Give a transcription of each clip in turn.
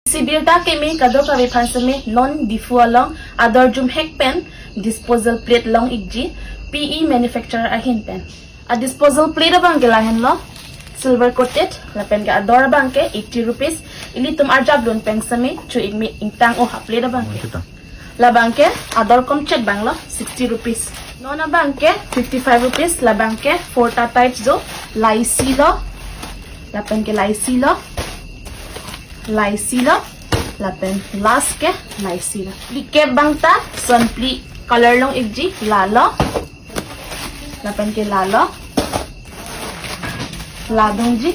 Sibirta ke me kado ka vifansa me non Diphu along other jum hek pen disposal plate long igji PE manufacturer ahin pen. A disposal plate abang ke lahen lo silver coated la pen ke ador abang ke 80 rupees ili tum arjab don peng same chu igme intang o ha plate abang ke. La bang ke ador kom check bang lo 60 rupees. Non abang ke 55 rupees la bang ke 4 types do laisi lo la pen ke laisi lo laisila la pen last ke laisila like bangta simply color long igji lalo la pen ke lalo ladong ji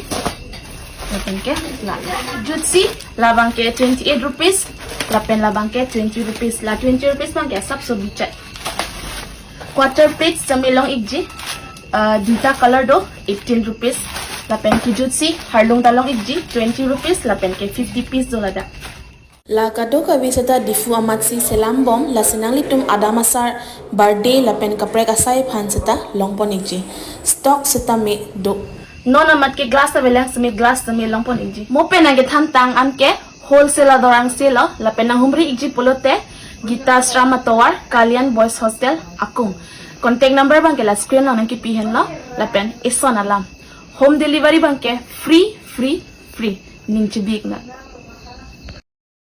la pen ke lalo jutsi la bang ke 28 rupees la pen la bang ke 20 rupees la 20 rupees bang ke sab so bichat quarter plate samilong igji dita color do 18 rupees la pen ki jutsi harlung talong igji 20 rupees la pen ke 50 piece do lada la kado ka visata Diphu amatsi selam bom la sinang litum adamasar birthday la pen kapre ka sai phan seta longpon igji stock seta me do non amat ke glass avelang smi glass smi longpon igji mo pen age tham tang am ke wholesale dorang selo la pen nang humri igji polote gita strama towar kalian boys hostel akum contact number bang ke la screen nang ki pihen lo la pen ison alam home delivery bang ke free ning big na